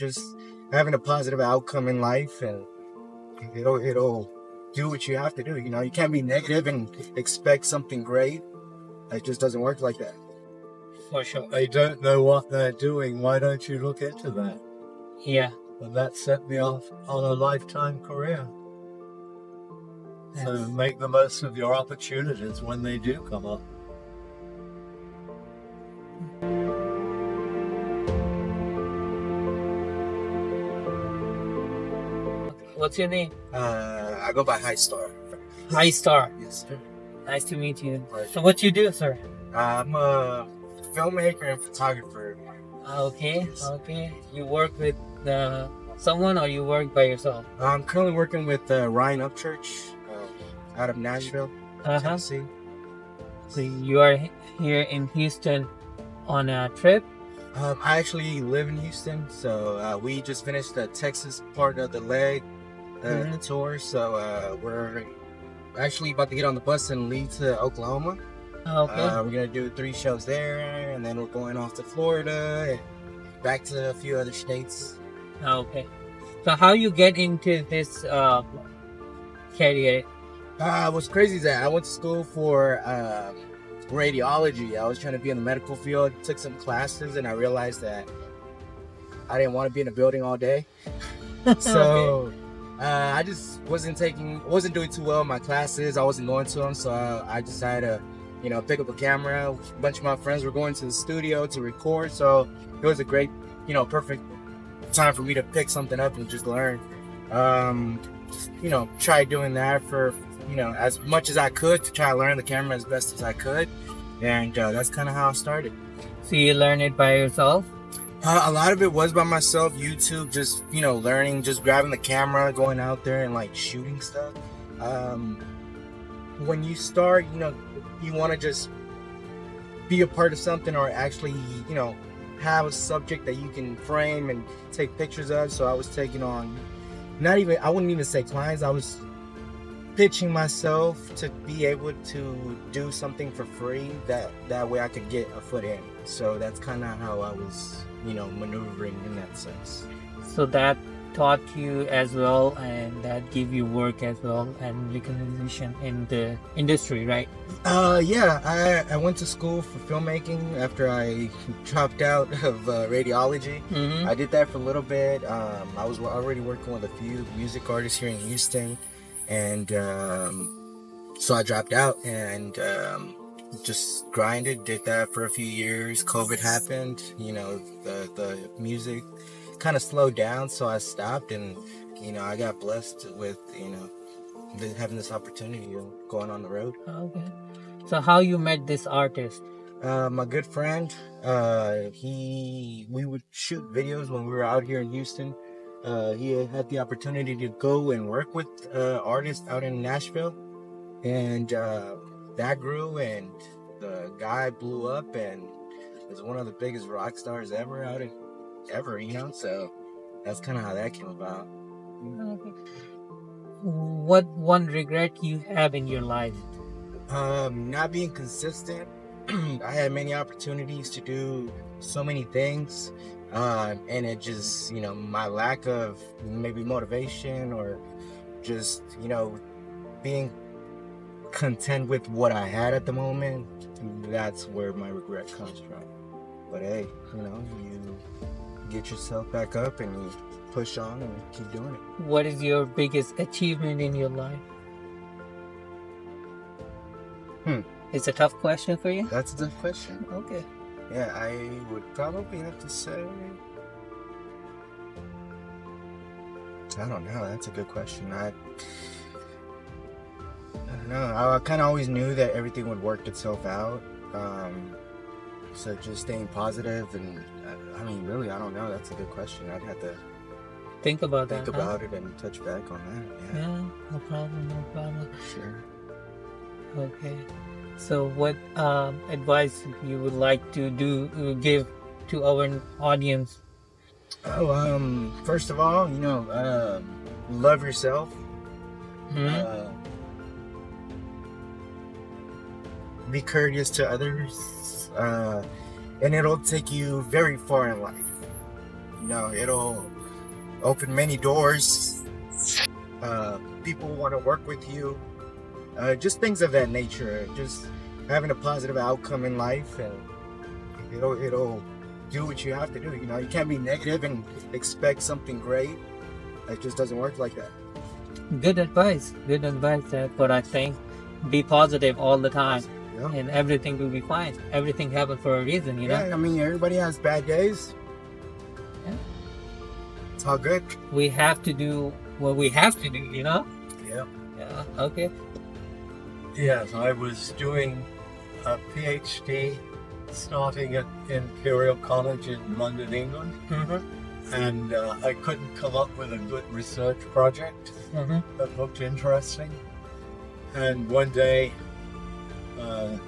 just having a positive outcome in life, and it'll do what you have to do. You know, you can't be negative and expect something great. It just doesn't work like that. For sure. They don't know what they're doing. Why don't you look into that? Yeah. And that set me off on a lifetime career. So make the most of your opportunities when they do come up. What's your name? I go by High Star. High Star. Yes, sir. Nice to meet you. Right. So what you do, sir? I'm a filmmaker and photographer. Okay. Okay. You work with someone, or you work by yourself? I'm currently working with Ryan Upchurch out of Nashville, Tennessee. So you are here in Houston on a trip? I actually live in Houston, so we just finished the Texas part of the leg, the tour. So we're actually about to get on the bus and leave to Oklahoma. Okay. We're gonna do 3 shows there, and then we're going off to Florida and back to a few other states. Okay. So how you get into this career? What's crazy is that I went to school for radiology. I was trying to be in the medical field, took some classes, and I realized that I didn't want to be in a building all day. So I just wasn't doing too well in my classes. I wasn't going to them, so I decided to, pick up a camera. A bunch of my friends were going to the studio to record, so it was a great, perfect time for me to pick something up and just learn. Try doing that for as much as I could to try to learn the camera as best as I could, and that's kind of how I started. So you learn it by yourself? A lot of it was by myself. YouTube, just learning, just grabbing the camera, going out there and like shooting stuff. When you start, you want to just be a part of something, or actually have a subject that you can frame and take pictures of. So I was taking on, I wouldn't even say clients, I was pitching myself to be able to do something for free, that way I could get a foot in. So that's kind of how I was maneuvering in that sense. So that taught you as well, and that gave you work as well and recognition in the industry, right? Yeah, I went to school for filmmaking after I dropped out of radiology. I did that for a little bit. I was already working with a few music artists here in Houston, and so I dropped out and just grinded, did that for a few years. COVID happened, the music kind of slowed down, so I stopped, and I got blessed with having this opportunity of going on the road. Okay. So how you met this artist? My good friend, we would shoot videos when we were out here in Houston. He had the opportunity to go and work with artists out in Nashville, and that grew, and the guy blew up and is one of the biggest rock stars ever so that's kind of how that came about. Okay. What one regret you have in your life? Not being consistent. I had many opportunities to do so many things, and it just my lack of maybe motivation, or just being content with what I had at the moment, that's where my regret comes from. But hey, you get yourself back up and you push on and keep doing it. What is your biggest achievement in your life? It's a tough question for you? That's a tough question. Okay. Yeah, I would probably have to say, I don't know. That's a good question. I don't know. I kind of always knew that everything would work itself out. So just staying positive, and really, I don't know. That's a good question. I'd have to think about it and touch back on that. Yeah, no problem. Sure. Okay. So what advice you would like to give to our audience? First of all, love yourself. Be courteous to others, and it'll take you very far in life. It'll open many doors. People want to work with you. Just things of that nature. Just having a positive outcome in life, and it'll do what you have to do. You know, you can't be negative and expect something great. It just doesn't work like that. Good advice. Good advice. That's what I think. Be positive all the time, Yeah. and everything will be fine. Everything happens for a reason, you know. Yeah, I mean, everybody has bad days. Yeah. It's all good. We have to do what we have to do, you know. Yeah. Yeah. Okay. Yes, I was doing a PhD starting at Imperial College in London, England, and I couldn't come up with a good research project that looked interesting. And one day, a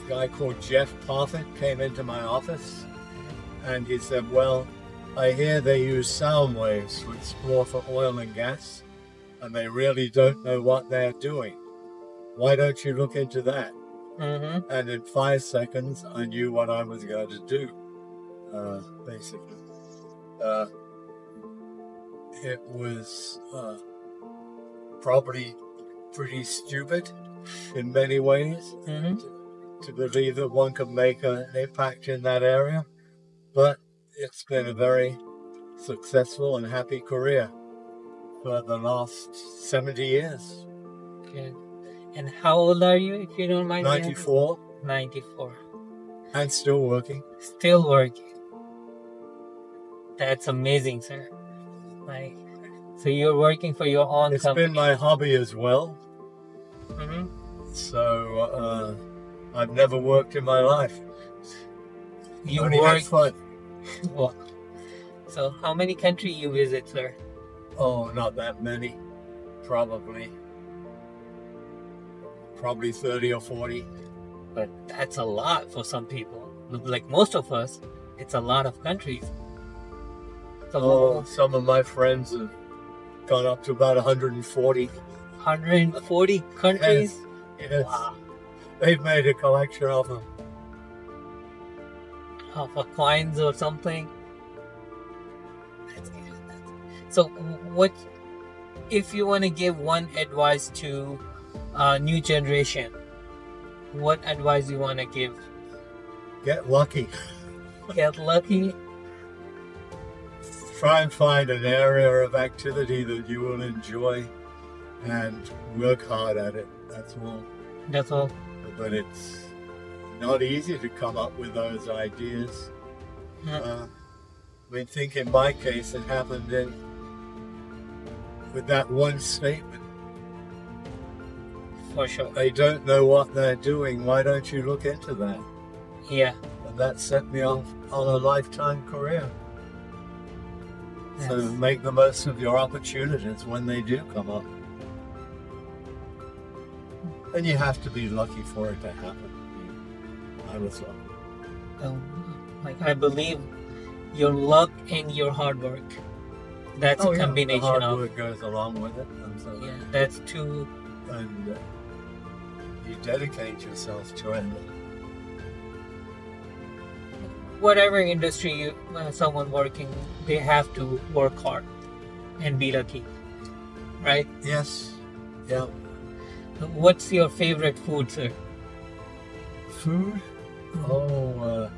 guy called Jeff Parfit came into my office, and he said, "Well, I hear they use sound waves to explore for oil and gas, and they really don't know what they're doing. Why don't you look into that?" And in 5 seconds, I knew what I was going to do, basically. It was probably pretty stupid in many ways to believe that one could make an impact in that area, but it's been a very successful and happy career for the last 70 years. Okay. And how old are you, if you don't mind? 94. 94. And still working. Still working. That's amazing, sir. Like, so you're working for your own It's company. been my hobby as well. Mm-hmm. So I've never worked in my life. You Only work. had fun. Well, so how many countries you visit, sir? Oh, not that many. Probably 30 or 40. But that's a lot for some people. Like most of us, it's a lot of countries. So Some of my friends have gone up to about 140. 140 countries? Yes. Wow. They've made a collection of them. For coins or something. So what, if you want to give one advice to new generation, what advice you want to give? Get lucky. Get lucky. Try and find an area of activity that you will enjoy and work hard at it. That's all. That's all. But it's not easy to come up with those ideas. I mean, think in my case, it happened with that one statement. For sure. They don't know what they're doing. Why don't you look into that? Yeah. And that set me off on a lifetime career. So make the most of your opportunities when they do come up. And you have to be lucky for it to happen. I was lucky. Like, I believe your luck and your hard work. That's a combination the hard of. work goes along with it. Yeah, that's two. And you dedicate yourself to it. Whatever industry someone working, they have to work hard and be lucky, right? Yes. Yeah. What's your favorite food, sir? Food? Oh,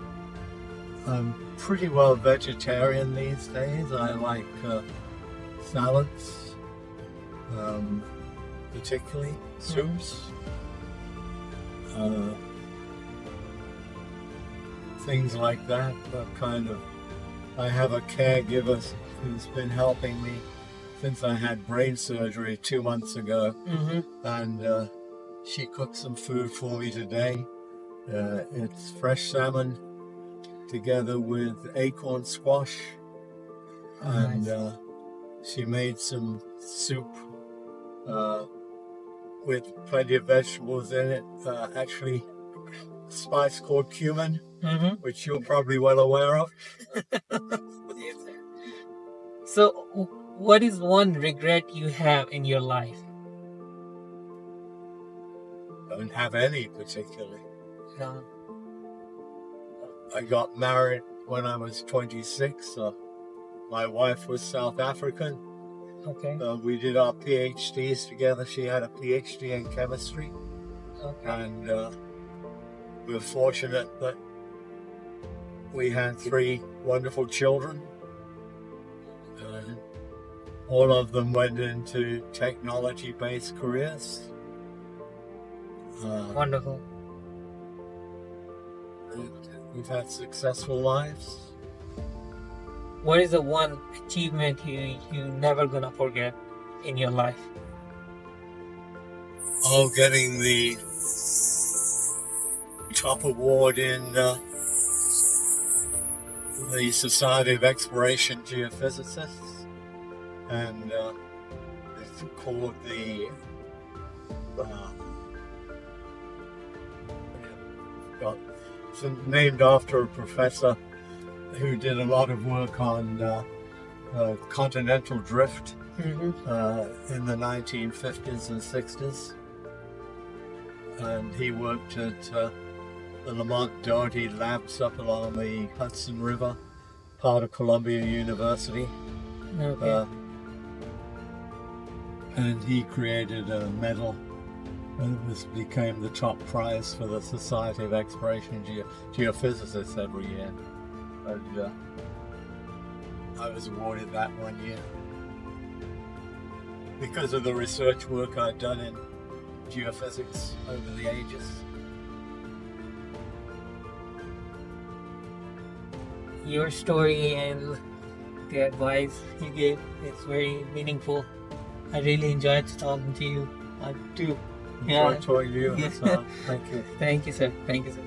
I'm pretty well vegetarian these days. I like salads, particularly soups, things like that. I have a caregiver who's been helping me since I had brain surgery 2 months ago, and she cooked some food for me today. It's fresh salmon together with acorn squash, and she made some soup with plenty of vegetables in it. Actually, a spice called cumin, which you're probably well aware of. So, what is one regret you have in your life? Don't have any particularly. No. I got married when I was 26, so My wife was South African. Okay. We did our PhDs together. She had a PhD in chemistry. Okay. And we were fortunate that we had 3 wonderful children. All of them went into technology-based careers. Wonderful. We've had successful lives. What is the one achievement you never gonna forget in your life? Oh, getting the top award in the Society of Exploration Geophysicists, and it's called the it's named after a professor who did a lot of work on continental drift in the 1950s and 60s. And he worked at the Lamont Doherty labs up along the Hudson River, part of Columbia University. Okay. And he created a medal, and it became the top prize for the Society of Exploration Geophysicists every year. And I was awarded that one year because of the research work I'd done in geophysics over the ages. Your story and the advice you gave, it's very meaningful. I really enjoyed talking to you. I do. Enjoy talking to you. Yeah. Thank you. Thank you, sir. Thank you, sir.